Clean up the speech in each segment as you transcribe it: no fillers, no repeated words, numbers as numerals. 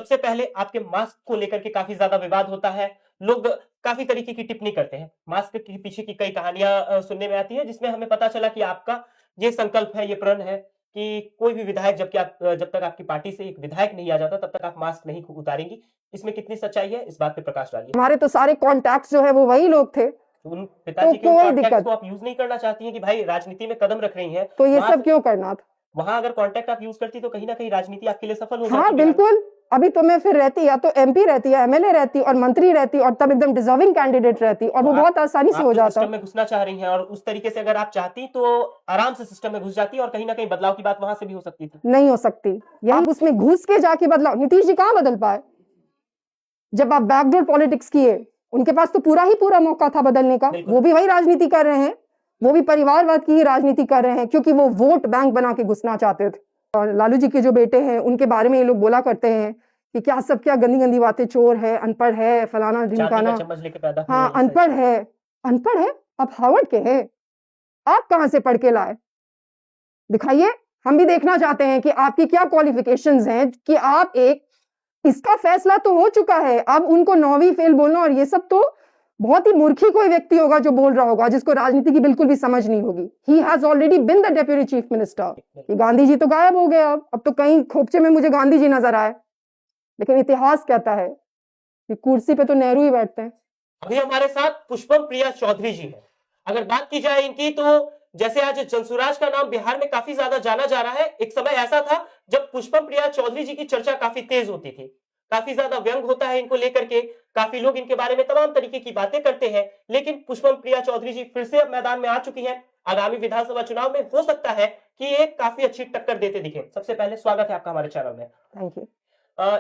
सबसे पहले आपके मास्क को लेकर के काफी ज्यादा विवाद होता है। लोग काफी तरीके की टिप्पणी करते हैं। मास्क के पीछे की कई कहानियां सुनने में आती है, जिसमें हमें पता चला कि आपका ये संकल्प है, ये प्रण है कि कोई भी विधायक जब तक आपकी पार्टी से एक विधायक नहीं आ जाता, तब तक आप मास्क नहीं उतारेंगी। इसमें कितनी सच्चाई है, इस बात पे प्रकाश डालिए। हमारे तो सारे कॉन्टैक्ट्स जो है वो वही लोग थे, उन पिताजी के कोई कॉन्टैक्ट्स दिक्कत को आप यूज नहीं करना चाहती हैं कि भाई राजनीति में कदम रख रही हैं, तो ये वहां सब क्यों करना था? वहां अगर कॉन्टैक्ट आप यूज करती तो कहीं ना कहीं राजनीति आपके लिए सफल हो हाँ जाती। बिहार में। बिल्कुल, अभी तो मैं फिर रहती, या तो एमपी रहती, या एमएलए रहती, और मंत्री रहती, और तब एकदम डिजर्विंग कैंडिडेट रहती, और वो बहुत आसानी से हो जाता। सिस्टम में घुसना चाह रही हैं, और उस तरीके से अगर आप चाहती तो आराम से सिस्टम में घुस जाती, और कहीं ना कहीं बदलाव की बात वहां से भी हो सकती थी। नहीं हो सकती, यही उसमें घुस के जाके बदलाव। नीतीश जी कहाँ बदल पाए जब आप बैकडोर पॉलिटिक्स किए? उनके पास तो पूरा ही पूरा मौका था बदलने का। वो भी वही राजनीति कर रहे हैं, वो भी परिवारवाद की ही राजनीति कर रहे हैं, क्योंकि वो वोट बैंक बना के घुसना चाहते थे। और लालू जी के जो बेटे हैं उनके बारे में ये लोग बोला करते हैं कि क्या सब क्या गंदी गंदी बातें, चोर है, अनपढ़ है, फलाना ढिमकाना। हाँ अनपढ़ है, अनपढ़ है। आप हार्वर्ड के हैं, आप कहां से पढ़ के लाए? दिखाइए, हम भी देखना चाहते हैं कि आपकी क्या क्वालिफिकेशंस हैं, कि आप एक, इसका फैसला तो हो चुका है, अब उनको 9वीं फेल बोलना, और ये सब तो बहुत ही मूर्खी कोई व्यक्ति होगा जो बोल रहा होगा, जिसको राजनीति की बिल्कुल भी समझ नहीं होगी। He has already been the deputy chief minister. ये गांधी जी तो गायब हो गए, अब तो कहीं खोपचे में मुझे गांधी जी नजर आए, लेकिन इतिहास कहता है कि कुर्सी पे तो नेहरू ही बैठते हैं। अभी हमारे साथ पुष्पम प्रिया चौधरी जी हैं। अगर बात की जाए इनकी, तो जैसे आज जनसुराज का नाम बिहार में काफी ज्यादा जाना जा रहा है, एक समय ऐसा था जब पुष्पम प्रिया चौधरी जी की चर्चा काफी तेज होती थी, काफी ज्यादा व्यंग होता है इनको लेकर के, काफी लोग इनके बारे में तमाम तरीके की बातें करते हैं। लेकिन पुष्पम प्रिया चौधरी जी फिर से अब मैदान में आ चुकी हैं। आगामी विधानसभा चुनाव में हो सकता है कि एक काफी अच्छी टक्कर देते दिखे। सबसे पहले स्वागत है आपका हमारे चैनल में। Thank you.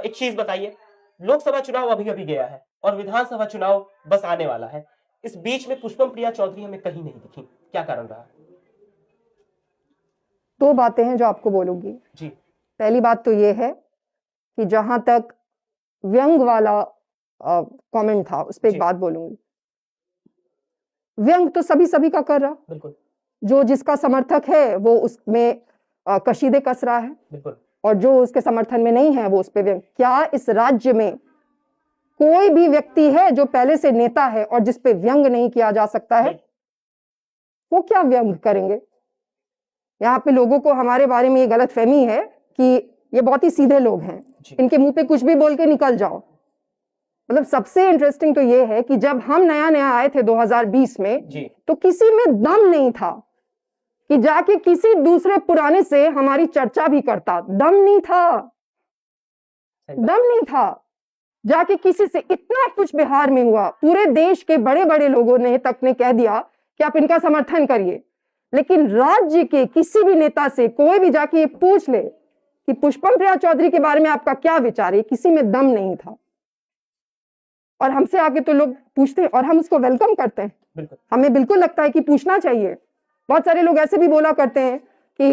एक चीज बताइए, लोकसभा चुनाव अभी अभी गया है और विधानसभा चुनाव बस आने वाला है, इस बीच में पुष्पम प्रिया चौधरी हमें कहीं नहीं दिखी, क्या कारण रहा? दो बातें हैं जो आपको बोलूंगी जी। पहली बात तो ये है कि जहां तक व्यंग वाला कमेंट था, उस पर एक बात बोलूंगी। व्यंग तो सभी का कर रहा, बिल्कुल। जो जिसका समर्थक है वो उसमें कशीदे कस रहा है, बिल्कुल। और जो उसके समर्थन में नहीं है वो उस पर व्यंग। क्या इस राज्य में कोई भी व्यक्ति है जो पहले से नेता है और जिस पे व्यंग नहीं किया जा सकता है? वो क्या व्यंग करेंगे? यहाँ पे लोगों को हमारे बारे में ये गलत फहमी है कि ये बहुत ही सीधे लोग हैं, इनके मुंह पे कुछ भी बोल के निकल जाओ। मतलब सबसे इंटरेस्टिंग तो ये है कि जब हम नया नया आए थे 2020 में जी। तो किसी में दम नहीं था कि जाके किसी दूसरे पुराने से हमारी चर्चा भी करता। दम नहीं था, दम नहीं था। जाके किसी से, इतना कुछ बिहार में हुआ, पूरे देश के बड़े बड़े लोगों ने तक ने कह दिया कि आप इनका समर्थन करिए, लेकिन राज्य के किसी भी नेता से कोई भी जाके ये पूछ ले कि पुष्पम प्रिया चौधरी के बारे में आपका क्या विचार है, किसी में दम नहीं था। और हमसे आके तो लोग पूछते हैं और हम उसको वेलकम करते हैं। हमें बिल्कुल लगता है कि पूछना चाहिए। बहुत सारे लोग ऐसे भी बोला करते हैं कि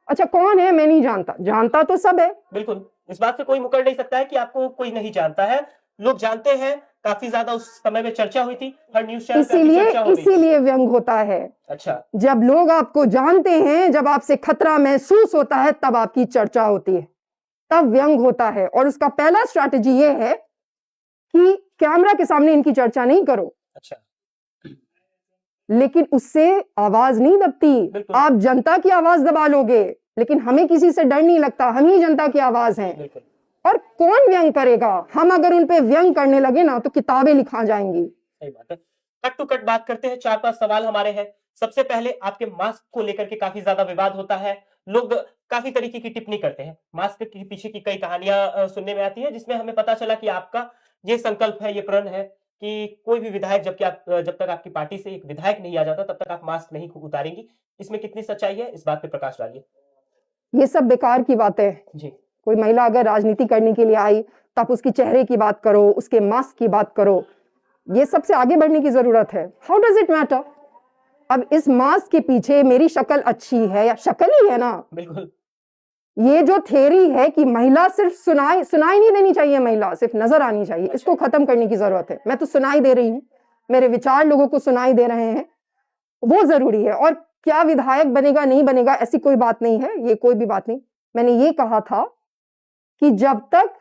अच्छा कौन है, मैं नहीं जानता। जानता तो सब है, बिल्कुल, इस बात से कोई मुकर नहीं सकता है कि आपको कोई नहीं जानता है, लोग जानते हैं। काफी ज्यादा उस समय में चर्चा हुई थी, हर न्यूज चैनल पे इसीलिए व्यंग होता है। अच्छा, जब लोग आपको जानते हैं, जब आपसे खतरा महसूस होता है, तब आपकी चर्चा होती है, तब व्यंग होता है। और उसका पहला स्ट्रैटेजी ये है कि कैमरा के सामने इनकी चर्चा नहीं करो। अच्छा, लेकिन उससे आवाज नहीं दबती। आप जनता की आवाज दबा लोगे, लेकिन हमें किसी से डर नहीं लगता, हम ही जनता की आवाज हैं। और कौन व्यंग करेगा? हम अगर उन पे व्यंग करने लगे ना तो किताबें लिखा जाएंगी। सही बात है। कट टू कट बात करते हैं, 4-5 सवाल हमारे हैं। सबसे पहले आपके मास्क को लेकर के काफी ज्यादा विवाद होता है, लोग काफी तरीके की टिप्पणी करते हैं। मास्क के पीछे की कई कहानियां सुनने में आती है, जिसमें हमें पता चला कि आपका ये संकल्प है, ये प्रण है कि कोई भी विधायक जब तक आपकी पार्टी से एक विधायक नहीं आ जाता, तब तक आप मास्क नहीं उतारेंगी। इसमें कितनी सच्चाई है, इस बात पे प्रकाश डालिए। ये सब बेकार की बातें हैं जी। कोई महिला अगर राजनीति करने के लिए आई तो आप उसकी चेहरे की बात करो, उसके मास्क की बात करो, ये सबसे आगे बढ़ने की जरूरत है। How does it matter? अब इस मास्क के पीछे मेरी शक्ल अच्छी है या शक्ल ही है ना? बिल्कुल। ये जो थ्योरी है कि महिला सिर्फ सुनाई नहीं देनी चाहिए, महिला सिर्फ नजर आनी चाहिए, इसको खत्म करने की जरूरत है। मैं तो सुनाई दे रही हूँ, मेरे विचार लोगों को सुनाई दे रहे हैं, वो जरूरी है। और क्या विधायक बनेगा नहीं बनेगा ऐसी कोई बात नहीं है, ये कोई भी बात नहीं। मैंने ये कहा था कि जब तक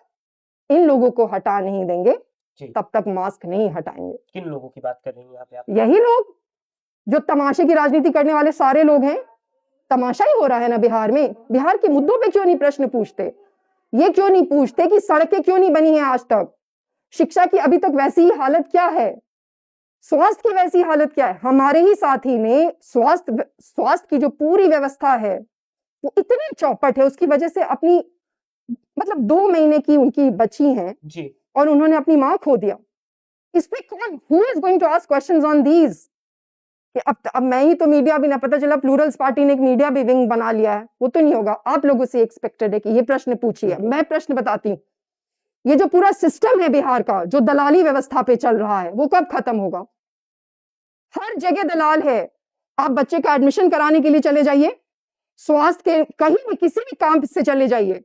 इन लोगों को हटा नहीं देंगे जी। तब तक मास्क नहीं हटाएंगे। किन लोगों की बात कर रही हैं यहाँ पे आप? यही लोग जो तमाशे की राजनीति करने वाले सारे लोग हैं। तमाशा ही हो रहा है ना बिहार में। बिहार के मुद्दों पे क्यों नहीं प्रश्न पूछते? ये क्यों नहीं पूछते कि सड़कें क्यों नहीं बनी है आज तक? शिक्षा की अभी तक वैसी ही हालत क्या है? स्वास्थ्य की वैसी हालत क्या है? हमारे ही साथी ने स्वास्थ्य की जो पूरी व्यवस्था है वो इतनी चौपट है, उसकी वजह से अपनी मतलब 2 महीने की उनकी बच्ची हैं जी। और उन्होंने अपनी मां खो दिया। इस पे कौन, who is going to ask questions on these? कि अब मैं ही तो मीडिया भी ना, पता चला प्लूरल्स पार्टी ने एक मीडिया भी विंग बना लिया है। वो तो नहीं होगा। आप लोगों से एक्सपेक्टेड है कि ये प्रश्न पूछिए। मैं प्रश्न बताती हूँ, ये जो पूरा सिस्टम है बिहार का, जो दलाली व्यवस्था पे चल रहा है, वो कब खत्म होगा? हर जगह दलाल है। आप बच्चे का एडमिशन कराने के लिए चले जाइए, स्वास्थ्य के कहीं भी किसी भी काम से चले जाइए,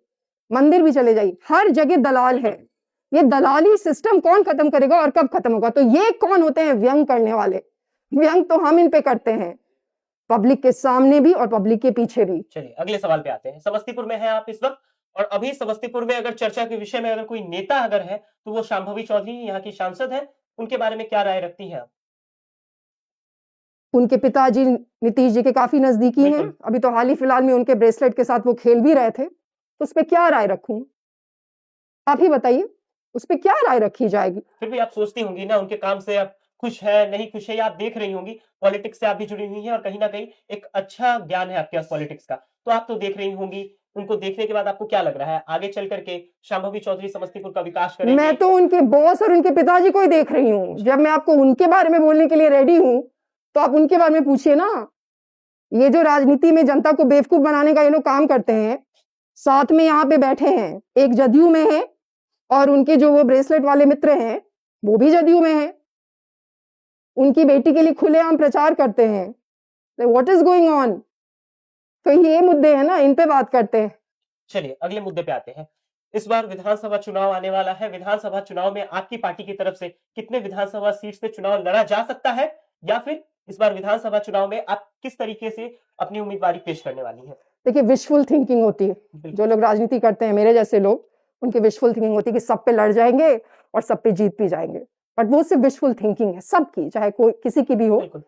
मंदिर भी चले जाइए, हर जगह दलाल है। ये दलाली सिस्टम कौन खत्म करेगा और कब खत्म होगा? तो ये कौन होते हैं व्यंग करने वाले? व्यंग तो हम इन पे करते हैं, पब्लिक के सामने भी और पब्लिक के पीछे भी। चलिए अगले सवाल पे आते हैं। समस्तीपुर में हैं आप इस वक्त, और अभी समस्तीपुर में अगर चर्चा के विषय में अगर कोई नेता अगर है तो वो शांभवी चौधरी यहाँ की सांसद है। उनके बारे में क्या राय रखती हैं आप? उनके पिताजी नीतीश जी के काफी नजदीकी हैं। बिल्कुल। अभी तो हाल ही फिलहाल में उनके ब्रेसलेट के साथ वो खेल भी रहे थे, तो उस पर क्या राय रखूं? आप ही बताइए, उस पर क्या राय रखी जाएगी? फिर भी आप सोचती होंगी ना, उनके काम से आप खुश है नहीं खुश है, या आप देख रही होंगी, पॉलिटिक्स से आप भी जुड़ी हुई हैं और कहीं ना कहीं एक अच्छा ज्ञान है आपके पास पॉलिटिक्स का, तो आप तो देख रही होंगी। उनको देखने के बाद आपको क्या लग रहा है आगे चल करके शांभवी चौधरी समस्तीपुर का विकास करेंगे? मैं तो उनके बॉस और उनके पिताजी को ही देख रही हूँ। जब मैं आपको उनके बारे में बोलने के लिए रेडी हूँ तो आप उनके बारे में पूछिए ना। ये जो राजनीति में जनता को बेवकूफ बनाने का ये लोग काम करते हैं, साथ में यहाँ पे बैठे हैं, एक जदयू में है और उनके जो वो ब्रेसलेट वाले मित्र हैं वो भी जदयू में है। उनकी बेटी के लिए खुलेआम प्रचार करते हैं। What is going on? तो ये मुद्दे हैं ना, इन पे बात करते हैं। चलिए अगले मुद्दे पे आते हैं। इस बार विधानसभा चुनाव आने वाला है। विधानसभा चुनाव में आपकी पार्टी की तरफ से कितने विधानसभा सीट से चुनाव लड़ा जा सकता है, या फिर इस बार विधानसभा चुनाव में आप किस तरीके से अपनी उम्मीदवारी पेश करने वाली हैं? देखिए, विशफुल थिंकिंग होती है। बिल्कुल। जो लोग राजनीति करते हैं, मेरे जैसे लोग, उनकी विशफुल थिंकिंग होती है कि सब पे लड़ जाएंगे और सब पे जीत भी जाएंगे। बट वो सिर्फ विशफुल थिंकिंग है, सबकी, चाहे कोई किसी की भी हो। बिल्कुल।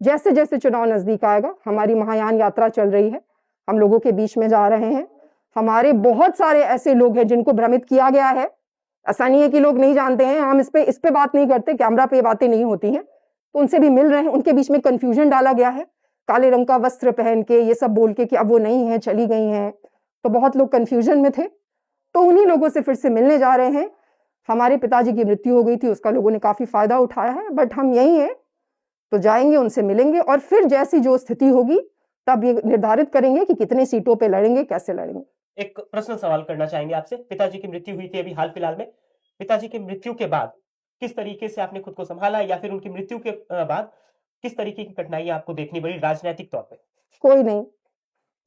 जैसे जैसे चुनाव नजदीक आएगा, हमारी महायान यात्रा चल रही है, हम लोगों के बीच में जा रहे हैं। हमारे बहुत सारे ऐसे लोग हैं जिनको भ्रमित किया गया है। ऐसा नहीं है कि लोग नहीं जानते हैं, हम इस पे बात नहीं करते, कैमरा पे बातें नहीं होती हैं, तो उनसे भी मिल रहे हैं। उनके बीच में कंफ्यूजन डाला गया है, काले रंग का वस्त्र पहन के ये सब बोल के कि अब वो नहीं है, चली गई हैं, तो बहुत लोग कंफ्यूजन में थे। तो उन्हीं लोगों से फिर से मिलने जा रहे हैं। हमारे पिताजी की मृत्यु हो गई थी, उसका लोगों ने काफी फायदा उठाया है, बट हम यही हैं, तो जाएंगे, उनसे मिलेंगे और फिर जैसी जो स्थिति होगी तब ये निर्धारित करेंगे कि कितने सीटों पे लड़ेंगे, कैसे लड़ेंगे। एक पर्सनल सवाल करना चाहेंगे आपसे। पिताजी की मृत्यु हुई थी अभी हाल फिलहाल में। पिताजी की मृत्यु के बाद किस तरीके से आपने खुद को संभाला, या फिर उनकी मृत्यु के बाद किस तरीके की कठिनाइयां आपको देखनी पड़ी राजनीतिक तौर पे? कोई नहीं।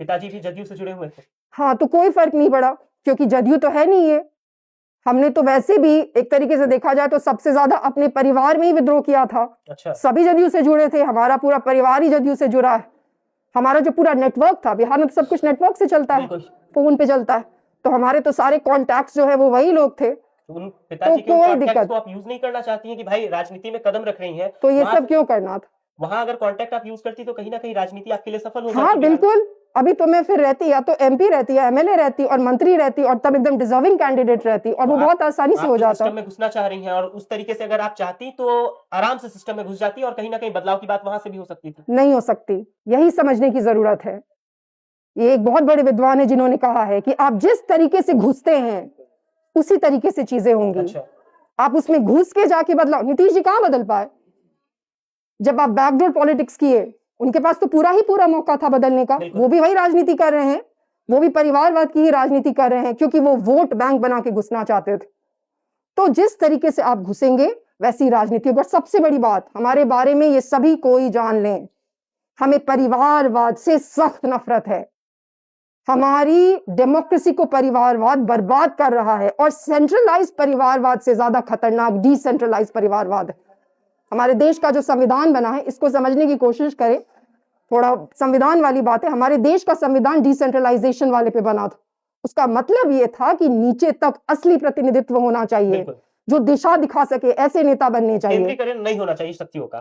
पिताजी भी जदयू से जुड़े हुए थे? हाँ, तो कोई फर्क नहीं पड़ा, क्योंकि जदयू तो है नहीं ये। हमने तो वैसे भी एक तरीके से देखा जाए तो सबसे ज्यादा अपने परिवार में ही विद्रोह किया था। अच्छा। सभी जदयू से जुड़े थे, हमारा पूरा परिवार ही जदयू से जुड़ा है। हमारा जो पूरा नेटवर्क था, बिहार में तो सब कुछ नेटवर्क से चलता है, फोन पे चलता है, तो हमारे तो सारे कॉन्टैक्ट्स जो है वो वही लोग थे। उन पिताजी के कोई कॉन्टैक्ट्स दिक्कत को आप यूज नहीं करना चाहती हैं कि भाई राजनीति में कदम रख रही हैं, तो ये वहां सब क्यों करना था? वहां अगर कॉन्टैक्ट आप यूज करती तो कहीं ना कहीं राजनीति आपके लिए सफल हो हाँ जाती? बिल्कुल। अभी तो मैं फिर रहती, या तो एमपी रहती, या एमएलए रहती और मंत्री रहती, और तब एकदम डिजर्विंग कैंडिडेट रहती, और वो बहुत आसानी से हो जाता। सिस्टम में घुसना चाह रही हैं, और उस तरीके से अगर आप चाहती तो आराम से सिस्टम में घुस जाती और कहीं ना कहीं बदलाव की बात वहां से भी हो सकती थी। नहीं हो सकती, यही समझने की जरूरत है। ये एक बहुत बड़े विद्वान है जिन्होंने कहा है कि आप जिस तरीके से घुसते हैं उसी तरीके से चीजें होंगी। अच्छा। आप उसमें घुस के जाके बदलाव, नीतीश जी कहां बदल पाए? जब आप बैकडोर पॉलिटिक्स किए, उनके पास तो पूरा ही पूरा मौका था बदलने का। वो भी वही राजनीति कर रहे हैं, वो भी परिवारवाद की ही राजनीति कर रहे हैं, क्योंकि वो वोट बैंक बना के घुसना चाहते थे। तो जिस तरीके से आप घुसेंगे वैसी राजनीति होगी। और सबसे बड़ी बात, हमारे बारे में ये सभी कोई जान लें, हमें परिवारवाद से सख्त नफरत है। हमारी डेमोक्रेसी को परिवारवाद बर्बाद कर रहा है, और सेंट्रलाइज परिवारवाद से ज्यादा खतरनाक डिसेंट्रलाइज परिवारवाद है। हमारे देश का जो संविधान बना है, इसको समझने की कोशिश करें, थोड़ा संविधान वाली बात है। हमारे देश का संविधान डिसेंट्रलाइजेशन वाले पे बना था, उसका मतलब ये था कि नीचे तक असली प्रतिनिधित्व होना चाहिए, बिल्कुल। जो दिशा दिखा सके, ऐसे नेता बनने चाहिए। केंद्रीकरण नहीं होना चाहिए शक्तियों का।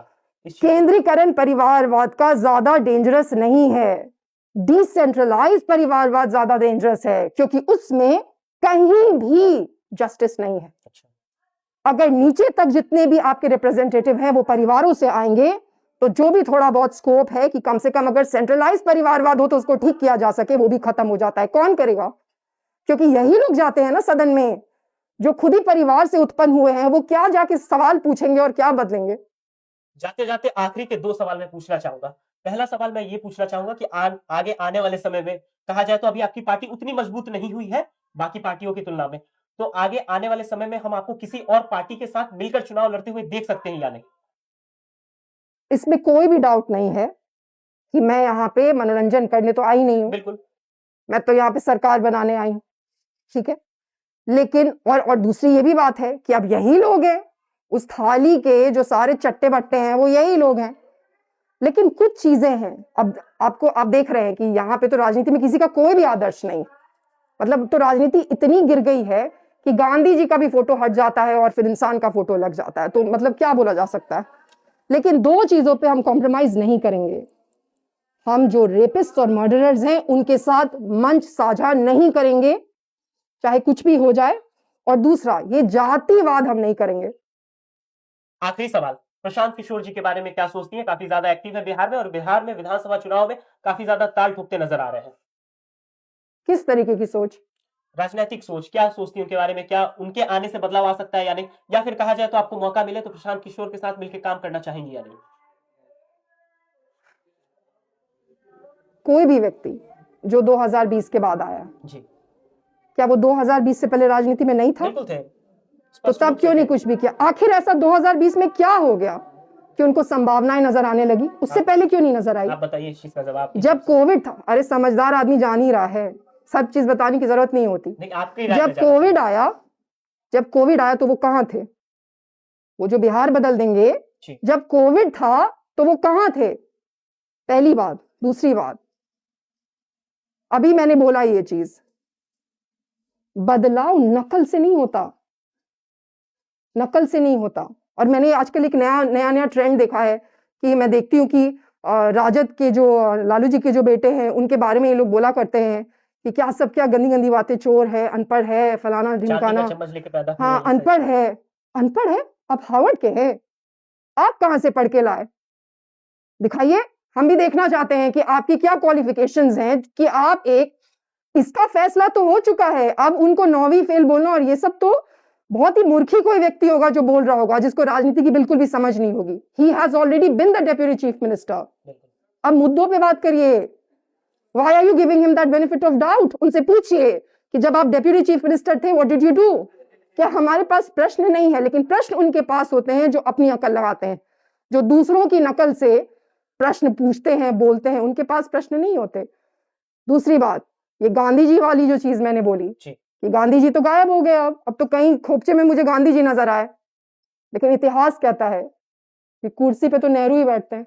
केंद्रीकरण परिवारवाद का ज्यादा डेंजरस नहीं है, डिसेंट्रलाइज परिवारवाद ज्यादा डेंजरस है, क्योंकि उसमें कहीं भी जस्टिस नहीं है। अच्छा। अगर नीचे तक जितने भी आपके रिप्रेजेंटेटिव हैं वो परिवारों से आएंगे, तो जो भी थोड़ा बहुत स्कोप है कि कम से कम अगर सेंट्रलाइज परिवारवाद हो तो उसको ठीक किया जा सके, वो भी खत्म हो जाता है। कौन करेगा? क्योंकि यही लोग जाते हैं ना सदन में जो खुद ही परिवार से उत्पन्न हुए हैं, वो क्या जाके सवाल पूछेंगे और क्या बदलेंगे? जाते जाते आखिरी के 2 सवाल मैं पूछना चाहूंगा। पहला सवाल मैं ये पूछना चाहूंगा कि आगे आने वाले समय में कहा जाए तो अभी आपकी पार्टी उतनी मजबूत नहीं हुई है बाकी पार्टियों की तुलना में, तो आगे आने वाले समय में हम आपको किसी और पार्टी के साथ मिलकर चुनाव लड़ते हुए देख सकते हैं या नहीं? इसमें कोई भी डाउट नहीं है कि मैं यहाँ पे मनोरंजन करने तो आई नहीं हूं, बिल्कुल। मैं तो यहाँ पे सरकार बनाने आई हूं, ठीक है। लेकिन और दूसरी ये भी बात है कि अब यही लोग हैं, उस थाली के जो सारे चट्टे बट्टे हैं वो यही लोग हैं। लेकिन कुछ चीजें हैं, अब आपको आप देख रहे हैं कि यहाँ पे तो राजनीति में किसी का कोई भी आदर्श नहीं, मतलब तो राजनीति इतनी गिर गई है कि गांधी जी का भी फोटो हट जाता है और फिर इंसान का फोटो लग जाता है, तो मतलब क्या बोला जा सकता है। लेकिन 2 चीजों पे हम कॉम्प्रोमाइज नहीं करेंगे, हम जो रेपिस्ट और मर्डरर्स हैं उनके साथ मंच साझा नहीं करेंगे चाहे कुछ भी हो जाए, और दूसरा ये जातिवाद हम नहीं करेंगे। आखिरी सवाल, प्रशांत किशोर जी के बारे में क्या सोचती हैं? काफी ज्यादा एक्टिव है बिहार में और बिहार में विधानसभा चुनाव में काफी ज्यादा ताल ठोकते नजर आ रहे हैं। किस तरीके की सोच? राजनीतिक सोच क्या सोचती हैं उनके बारे में? क्या उनके आने से बदलाव आ सकता है या नहीं, या फिर कहा जाए तो आपको मौका मिले तो प्रशांत किशोर के साथ मिलकर काम करना चाहेंगी या नहीं? कोई भी व्यक्ति जो 2020 के बाद आया, जी क्या वो 2020 से पहले राजनीति में नहीं था? बिल्कुल थे। तो स्पष्ट रूप तब से क्यों नहीं थे। कुछ भी किया? आखिर ऐसा 2020 में क्या हो गया कि उनको संभावनाएं नजर आने लगी? उससे पहले क्यों नहीं नजर आई? आप बताइए इस चीज का जवाब। जब कोविड था, अरे समझदार आदमी जान ही रहा है, सब चीज बताने की जरूरत नहीं होती। नहीं, आपकी राय जब में जानना कोविड आया, जब कोविड आया तो वो कहां थे? वो जो बिहार बदल देंगे, जी। जब कोविड था तो वो कहां थे? पहली बात। दूसरी बात, अभी मैंने बोला ये चीज, बदलाव नकल से नहीं होता, नकल से नहीं होता। और मैंने आजकल एक नया ट्रेंड देखा है कि मैं देखती हूँ कि राजद के जो लालू जी के जो बेटे हैं उनके बारे में ये लोग बोला करते हैं कि क्या सब क्या गंदी गंदी बातें, चोर है, अनपढ़ है, फलाना चांदी का ढिमकाना। चम्मच लेके पैदा हुए हाँ, हैं, ये अनपढ़ सच है, अनपढ़ है। आप हार्वर्ड के हैं, आप कहां से पढ़ के लाए? दिखाइए, हम भी देखना चाहते हैं कि आपकी क्या क्वालिफिकेशंस हैं कि आप एक, इसका फैसला तो हो चुका है, अब उनको 9वीं फेल बोलना और ये सब तो बहुत ही मूर्खी कोई व्यक्ति होगा जो बोल रहा होगा, जिसको राजनीति की बिल्कुल भी समझ नहीं होगी। He has already been the deputy chief minister. बिल्कुल। अब मुद्दों पे बात करिए। Why are you giving him that benefit of doubt? उनसे पूछिए कि जब आप डेप्यूटी चीफ मिनिस्टर थे, व्हाट डिड यू डू? क्या हमारे पास प्रश्न नहीं है? लेकिन प्रश्न उनके पास होते हैं जो अपनी अकल लगाते हैं, जो दूसरों की नकल से प्रश्न पूछते हैं, बोलते हैं, उनके पास प्रश्न नहीं होते। दूसरी बात, ये गांधी जी वाली जो चीज मैंने बोली कि गांधी जी तो गायब हो गए, अब तो कहीं खोपचे में मुझे गांधी जी नजर आए, लेकिन इतिहास कहता है कि कुर्सी पे तो नेहरू ही बैठते हैं,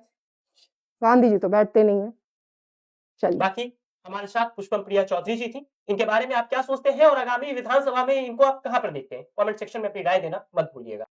गांधी जी तो बैठते नहीं है। चलिए, बाकी हमारे साथ पुष्पम प्रिया चौधरी जी थी, इनके बारे में आप क्या सोचते हैं और आगामी विधानसभा में इनको आप कहां पर देखते हैं? कमेंट सेक्शन में अपनी राय देना मत भूलिएगा।